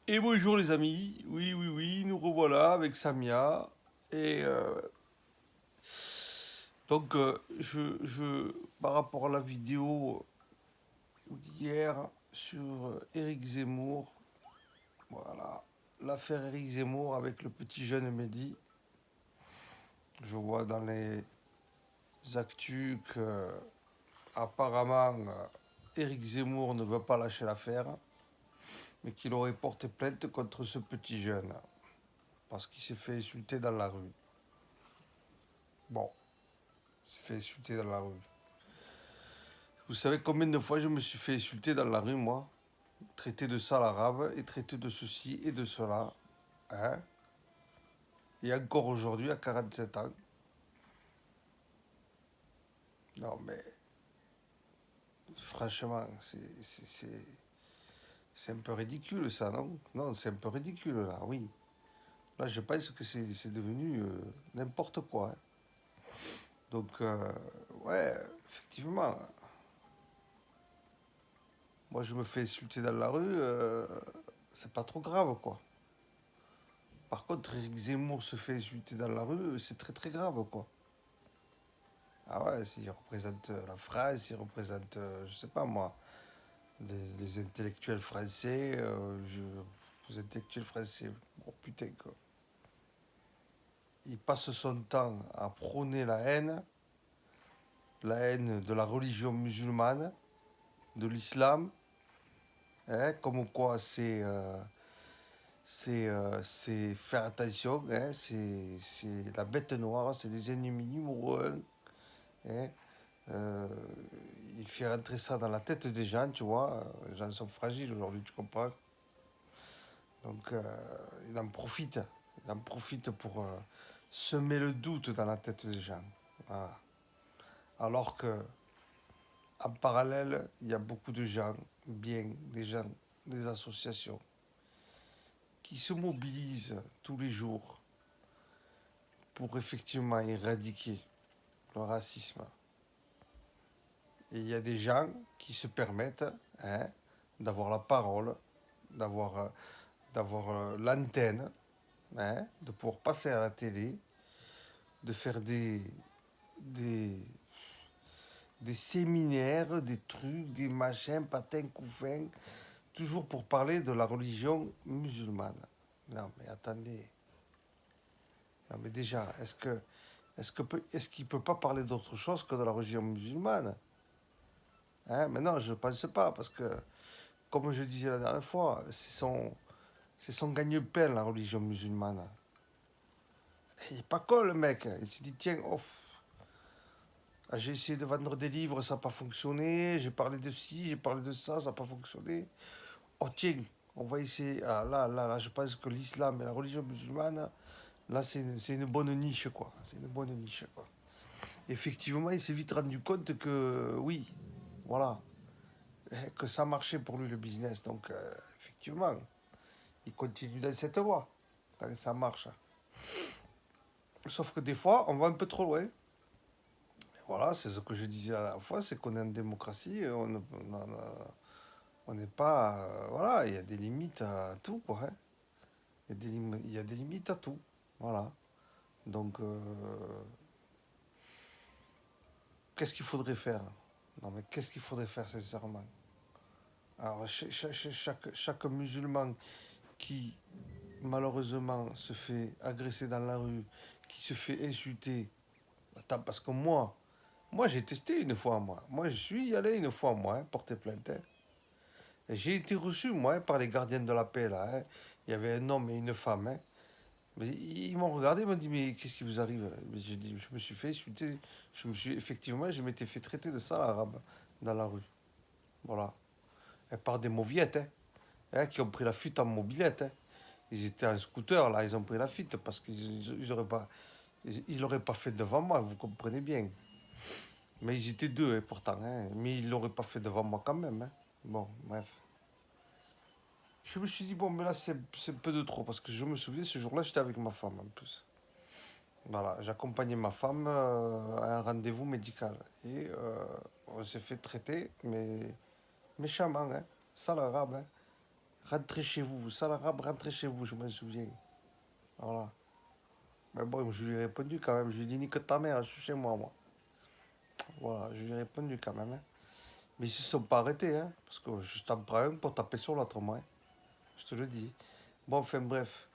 Et bonjour les amis, oui oui oui, nous revoilà avec Samia. Et par rapport à la vidéo d'hier sur Éric Zemmour, voilà, l'affaire Éric Zemmour avec le petit jeune Mehdi, je vois dans les actus que apparemment Éric Zemmour ne veut pas lâcher l'affaire, mais qu'il aurait porté plainte contre ce petit jeune parce qu'il s'est fait insulter dans la rue. Bon, il s'est fait insulter dans la rue. Vous savez combien de fois je me suis fait insulter dans la rue, moi? Traité de sale arabe et traité de ceci et de cela. Hein? Et encore aujourd'hui, à 47 ans. Non, mais franchement, c'est un peu ridicule, ça, non? Non, c'est un peu ridicule, là, oui. Là, je pense que c'est devenu n'importe quoi. Hein. Donc, ouais, effectivement, moi, je me fais insulter dans la rue, c'est pas trop grave, quoi. Par contre, Eric Zemmour se fait insulter dans la rue, c'est très très grave, quoi. Ah ouais, s'il représente la France, il représente, je sais pas moi, les intellectuels français, les intellectuels français, oh putain, quoi. Il passe son temps à prôner la haine de la religion musulmane, de l'islam, hein, comme quoi c'est faire attention, hein, c'est la bête noire, c'est les ennemis numéro un. Hein. Euh, il fait rentrer ça dans la tête des gens, tu vois. Les gens sont fragiles aujourd'hui, tu comprends. Donc il en profite. Il en profite pour semer le doute dans la tête des gens. Voilà. Alors que en parallèle, il y a beaucoup de gens, bien des gens, des associations, qui se mobilisent tous les jours pour effectivement éradiquer le racisme. Et il y a des gens qui se permettent, hein, d'avoir la parole, d'avoir l'antenne, hein, de pouvoir passer à la télé, de faire des, des séminaires, des trucs, des machins, patins, couffins, toujours pour parler de la religion musulmane. Non mais attendez, non mais déjà, est-ce qu'il peut pas parler d'autre chose que de la religion musulmane? Hein, mais non, je ne pense pas, parce que, comme je disais la dernière fois, c'est son gagne-pain, la religion musulmane. Il n'est pas con, le mec. Il s'est dit, tiens, oh, j'ai essayé de vendre des livres, ça n'a pas fonctionné. J'ai parlé de ci, j'ai parlé de ça n'a pas fonctionné. Oh, tiens, on va essayer. Ah, là, je pense que l'islam et la religion musulmane, là, c'est une bonne niche, quoi. C'est une bonne niche, quoi. Effectivement, il s'est vite rendu compte que, oui, voilà, que ça marchait pour lui, le business. Donc, effectivement, il continue dans cette voie. Ça marche. Sauf que des fois, on va un peu trop loin. Voilà, c'est ce que je disais à la fois, c'est qu'on est en démocratie, on n'est pas... voilà, il y a des limites à tout, quoi. Hein. Il y a des limites à tout. Voilà. Donc, qu'est-ce qu'il faudrait faire? Non, mais qu'est-ce qu'il faudrait faire, sincèrement? Alors, chaque musulman qui, malheureusement, se fait agresser dans la rue, qui se fait insulter, attends, parce que moi j'ai testé une fois, moi. Moi, je suis allé une fois, moi, hein, porter plainte. Hein. J'ai été reçu, moi, par les gardiens de la paix, là. Hein. Il y avait un homme et une femme. Hein. Mais ils m'ont regardé, ils m'ont dit, mais qu'est-ce qui vous arrive? J'ai dit, je me suis fait insulter. Effectivement, je m'étais fait traiter de sale arabe dans la rue. Voilà. Et par des mauviettes, hein, hein, qui ont pris la fuite en mobilette. Hein. Ils étaient en scooter, là, ils ont pris la fuite parce qu'ils l'auraient pas fait devant moi, vous comprenez bien. Mais ils étaient deux, hein, pourtant. Hein. Mais ils l'auraient pas fait devant moi quand même. Hein. Bon, bref. Je me suis dit, bon, mais là, c'est un peu de trop, parce que je me souviens, ce jour-là, j'étais avec ma femme, en plus. Voilà, j'accompagnais ma femme à un rendez-vous médical. Et on s'est fait traiter, mais méchamment, hein, sale arabe, hein. Rentrez chez vous. Sale arabe, rentrez chez vous, je m'en souviens. Voilà. Mais bon, je lui ai répondu quand même. Je lui ai dit, nique ta mère, je suis chez moi, moi. Voilà, je lui ai répondu quand même, hein. Mais ils se sont pas arrêtés, hein. Parce que je t'en prends un pour taper sur l'autre, moi, hein. Je te le dis. Bon, enfin bref.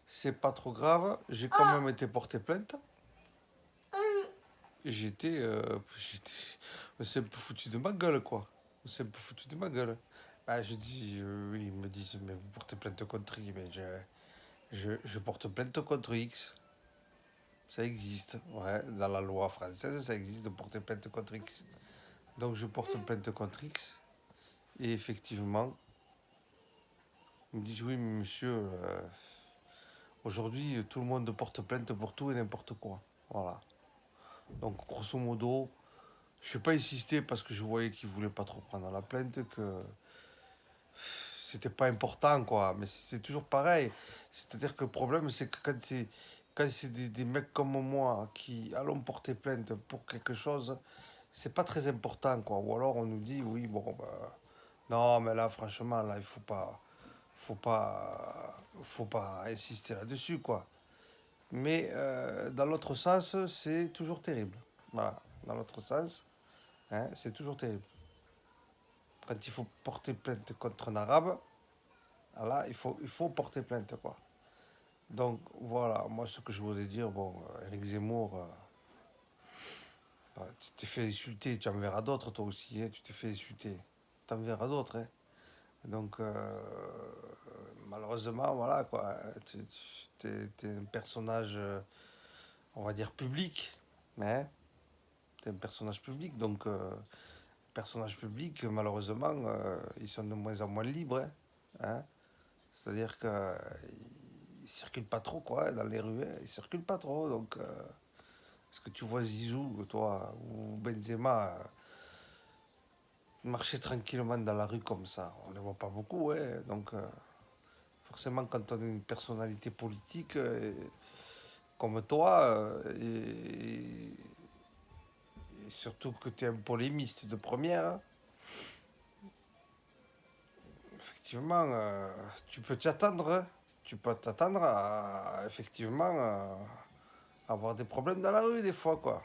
C'est pas trop grave. J'ai quand même été porté plainte. Et j'étais. C'est un peu foutu de ma gueule, quoi. C'est un peu foutu de ma gueule. Bah, je dis, oui, ils me disent, mais vous portez plainte contre qui? Mais je porte plainte contre X. Ça existe, ouais, dans la loi française, ça existe de porter plainte contre X. Donc je porte plainte contre X. Et effectivement, ils me disent, oui, mais monsieur, aujourd'hui, tout le monde porte plainte pour tout et n'importe quoi. Voilà. Donc, grosso modo, je n'ai pas insisté parce que je voyais qu'ils ne voulaient pas trop prendre la plainte, que c'était pas important, quoi. Mais c'est toujours pareil. C'est-à-dire que le problème, c'est que quand c'est des mecs comme moi qui allons porter plainte pour quelque chose, c'est pas très important, quoi. Ou alors on nous dit, oui, bon, bah, non, mais là, franchement, là, il faut pas insister là-dessus, quoi. Mais dans l'autre sens, c'est toujours terrible. Voilà, dans l'autre sens, hein, c'est toujours terrible. Quand il faut porter plainte contre un arabe, là, il faut porter plainte, quoi. Donc, voilà, moi, ce que je voulais dire, bon, Éric Zemmour, bah, tu t'es fait insulter, tu en verras d'autres, toi aussi, hein, tu t'es fait insulter. Tu en verras d'autres, hein. Donc, malheureusement, voilà, quoi. Tu es un personnage, on va dire, public. Mais tu es un personnage public. Donc, personnages publics, malheureusement, ils sont de moins en moins libres, hein. Hein. C'est-à-dire qu'ils ne circulent pas trop, quoi, dans les rues, hein. Ils ne circulent pas trop. Donc, est-ce que tu vois Zizou, toi, ou Benzema, marcher tranquillement dans la rue comme ça? On ne les voit pas beaucoup, hein. Donc, forcément, quand on a une personnalité politique comme toi, et surtout que tu es un polémiste de première, effectivement, tu peux t'attendre, hein. Tu peux t'attendre à, effectivement, avoir des problèmes dans la rue des fois, quoi.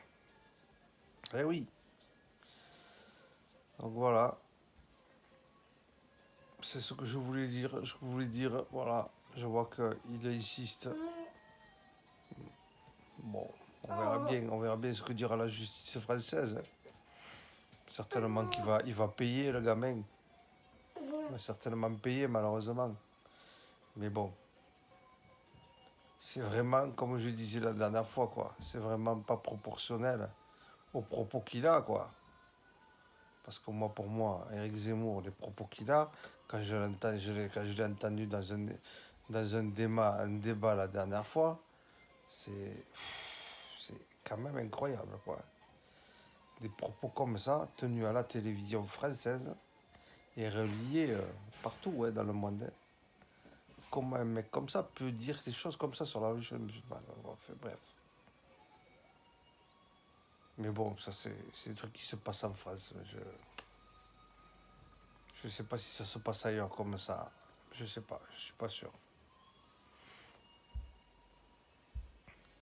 Eh oui. Donc voilà, c'est ce que je voulais dire. Je voulais dire, voilà, je vois qu'il insiste. Bon, on verra bien ce que dira la justice française, hein. Certainement qu'il va payer le gamin. Il va certainement payer, malheureusement. Mais bon, c'est vraiment, comme je disais la dernière fois, quoi. C'est vraiment pas proportionnel aux propos qu'il a, quoi. Parce que moi, pour moi, Éric Zemmour, les propos qu'il a, quand quand je l'ai entendu dans un débat la dernière fois, c'est, c'est quand même incroyable, quoi. Des propos comme ça, tenus à la télévision française et reliés partout, ouais, dans le monde, hein. Comment un mec comme ça peut dire des choses comme ça sur la religion musulmane? Enfin, bref. Mais bon, ça c'est des trucs qui se passent en France. Je sais pas si ça se passe ailleurs comme ça. Je sais pas, je suis pas sûr.